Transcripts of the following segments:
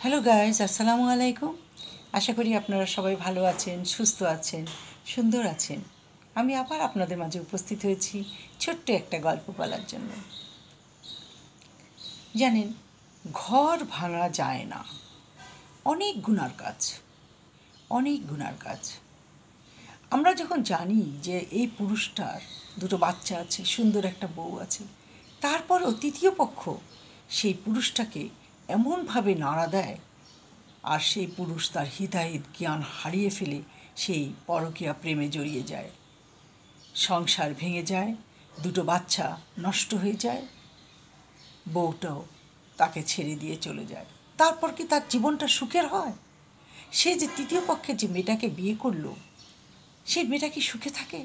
Hello guys, আসসালামু আলাইকুম। আশা করি আপনারা সবাই ভালো আছেন, সুস্থ আছেন, সুন্দর আছেন। আমি আবার আপনাদের মাঝে উপস্থিত হয়েছি ছোট্ট একটা গল্প বলার জন্য। জানেন, ঘর ভাঙা যায় না। অনেক গুনার কাজ, অনেক গুনার কাজ। আমরা যখন জানি যে এই পুরুষটার দুটো বাচ্চা আছে, সুন্দর একটা বউ আছে, তারপরও তৃতীয় পক্ষ সেই পুরুষটাকে এমনভাবে নাড়া দেয়, আর সেই পুরুষ তার হিতাহিত জ্ঞান হারিয়ে ফেলে সেই পরকীয়া প্রেমে জড়িয়ে যায়। সংসার ভেঙে যায়, দুটো বাচ্চা নষ্ট হয়ে যায়, বউটাও তাকে ছেড়ে দিয়ে চলে যায়। তারপর কি তার জীবনটা সুখের হয়? সে যে তৃতীয় পক্ষে যে মেয়েটাকে বিয়ে করলো, সেই মেয়েটা কি সুখে থাকে?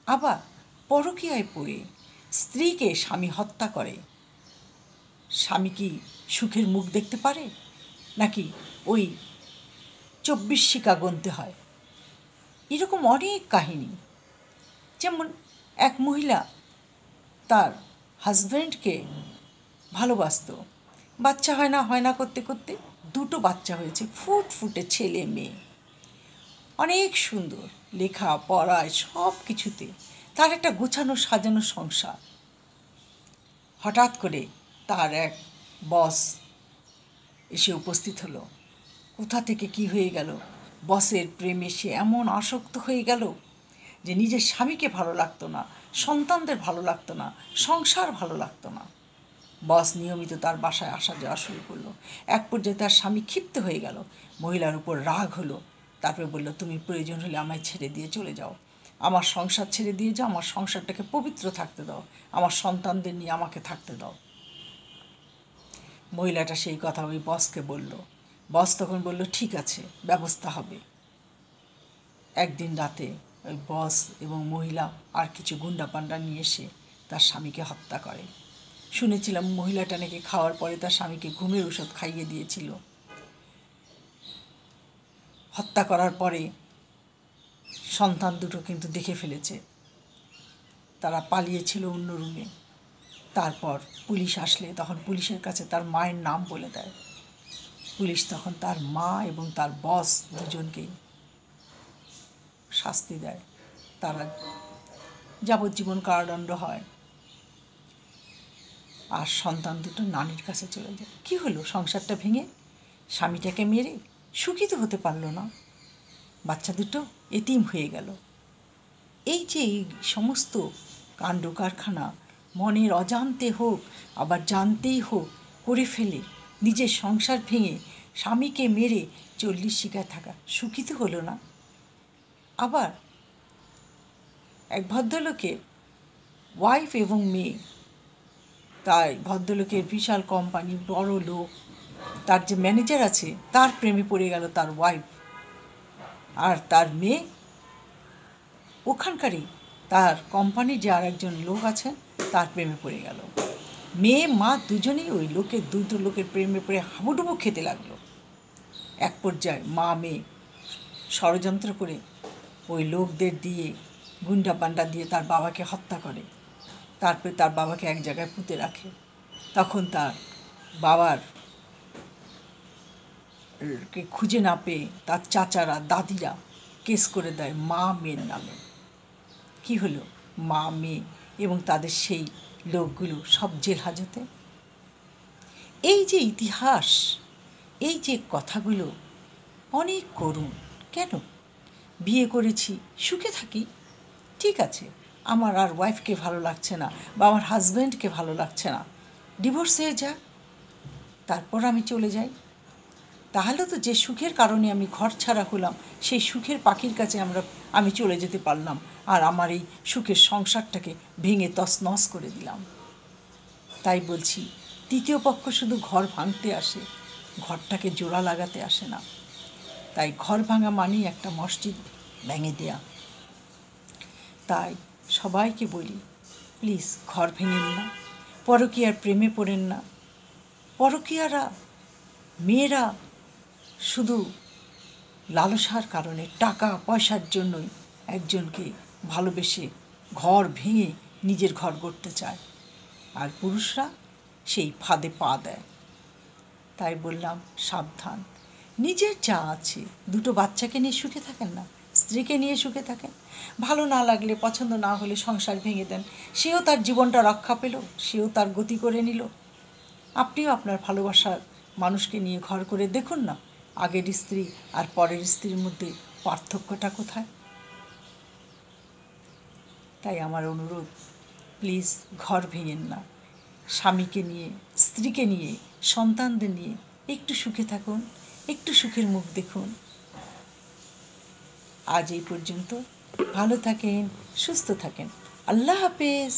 আবার পরকীয়ায় পড়ে স্ত্রীকে স্বামী হত্যা করে, স্বামী কি সুখের মুখ দেখতে পারে? নাকি ওই 24 শিকা গুনতে হয়? এরকম অনেক কাহিনী। যেমন এক মহিলা তার হাজব্যান্ডকে ভালোবাসত, বাচ্চা হয় না করতে করতে দুটো বাচ্চা হয়েছে, ফুটফুটে ছেলে মেয়ে, অনেক সুন্দর, লেখা পড়ায় সব কিছুতে তার একটা গোছানো সাজানো সংসার। হঠাৎ করে তার এক বস এসে উপস্থিত হলো। কোথা থেকে কি হয়ে গেল, বসের প্রেমে সে এমন আসক্ত হয়ে গেল যে নিজের স্বামীকে ভালো লাগতো না, সন্তানদের ভালো লাগতো না, সংসার ভালো লাগতো না। বস নিয়মিত তার বাসায় আসা যাওয়া শুরু করলো। এক পর্যায়ে তার স্বামী ক্ষিপ্ত হয়ে গেল, মহিলার উপর রাগ হলো। তারপরে বলল, তুমি প্রয়োজন হলে আমায় ছেড়ে দিয়ে চলে যাও, আমার সংসার ছেড়ে দিয়ে যাও, আমার সংসারটাকে পবিত্র থাকতে দাও, আমার সন্তানদের নিয়ে আমাকে থাকতে দাও। মহিলাটা সেই কথা ওই বসকে বলল। বস তখন বলল, ঠিক আছে, ব্যবস্থা হবে। একদিন রাতে ওই বস এবং মহিলা আর কিছু গুন্ডা পান্ডা নিয়ে এসে তার স্বামীকে হত্যা করে। শুনেছিলাম মহিলাটা নাকি খাওয়ার পরে তার স্বামীকে ঘুমের ওষুধ খাইয়ে দিয়েছিল। হত্যা করার পরে সন্তান দুটো কিন্তু দেখে ফেলেছে, তারা পালিয়েছিল অন্য রুমে। তারপর পুলিশ আসলে তখন পুলিশের কাছে তার মায়ের নাম বলে দেয়। পুলিশ তখন তার মা এবং তার বস দুজনকেই শাস্তি দেয়, তারা যাবজ্জীবন কারাদণ্ড হয়। আর সন্তান দুটো নানির কাছে চলে যায়। কি হলো, সংসারটা ভেঙে স্বামীটাকে মেরে সুখী তো হতে পারলো না, বাচ্চা দুটো এতিম হয়ে গেল। এই যে এই সমস্ত কাণ্ড কারখানা মনের অজান্তে হোক আবার জানতেই হোক করে ফেলে নিজের সংসার ভেঙে স্বামীকে মেরে 40 শিকায় থাকা, সুখী তো হলো না। আবার এক ভদ্রলোকের ওয়াইফ এবং মেয়ে, তাই ভদ্রলোকের বিশাল কোম্পানি, বড় লোক, তার যে ম্যানেজার আছে তার প্রেমে পড়ে গেল তার ওয়াইফ, আর তার মেয়ে ওখানকারই তার কোম্পানির যে আর একজন লোক আছেন তার প্রেমে পড়ে গেল। মেয়ে মা দুজনেই ওই দুটো লোকের প্রেমে পড়ে হাবুডুবু খেতে লাগলো। এক পর্যায়ে মা মেয়ে ষড়যন্ত্র করে ওই লোকদের দিয়ে, গুন্ডা পান্ডা দিয়ে তার বাবাকে হত্যা করে। তারপরে তার বাবাকে এক জায়গায় পুঁতে রাখে। তখন তার বাবার কে খুঁজে না পেয়ে তার চাচারা দাদিরা কেস করে দেয় মা মেয়ের নামে। কি হলো, মা মেয়ে এবং তাদের সেই লোকগুলো সব জেল হাজতে। এই যে ইতিহাস, এই যে কথাগুলো অনেক করুণ। কেন? বিয়ে করেছি, সুখে থাকি, ঠিক আছে, আমার আর ওয়াইফকে ভালো লাগছে না বা আমার হাজব্যান্ডকে ভালো লাগছে না, ডিভোর্স হয়ে যাক, তারপর আমি চলে যাই। তাহলে তো যে সুখের কারণে আমি ঘর ছাড়া হলাম, সেই সুখের পাখির কাছে আমি চলে যেতে পারলাম, আর আমার এই সুখের সংসারটাকে ভেঙে তছনছ করে দিলাম। তাই বলছি, তৃতীয় পক্ষ শুধু ঘর ভাঙতে আসে, ঘরটাকে জোড়া লাগাতে আসে না। তাই ঘর ভাঙা মানেই একটা মসজিদ ভেঙে দেয়া। তাই সবাইকে বলি, প্লিজ ঘর ভেঙেন না, পরকীয়ার প্রেমে পড়েন না। পরকীয়ারা মেয়েরা শুধু লালসার কারণে, টাকা পয়সার জন্যই একজনকে ভালোবেসে ঘর ভেঙে নিজের ঘর গড়তে চায়, আর পুরুষরা সেই ফাঁদে পা দেয়। তাই বললাম সাবধান, নিজের যা আছে দুটো বাচ্চাকে নিয়ে সুখে থাকেন না, স্ত্রীকে নিয়ে সুখে থাকেন। ভালো না লাগলে, পছন্দ না হলে সংসার ভেঙে দেন, সেও তার জীবনটা রক্ষা পেল, সেও তার গতি করে নিল। আপনিও আপনার ভালোবাসার মানুষকে নিয়ে ঘর করে দেখুন না, আগের স্ত্রী আর পরের স্ত্রীর মধ্যে পার্থক্যটা কোথায়। তাই আমার অনুরোধ, প্লিজ ঘর ভেঙেন না, স্বামীকে নিয়ে, স্ত্রীকে নিয়ে, সন্তানদের নিয়ে একটু সুখে থাকুন, একটু সুখের মুখ দেখুন। আজ এই পর্যন্ত, ভালো থাকেন, সুস্থ থাকেন, আল্লাহ হাফেজ।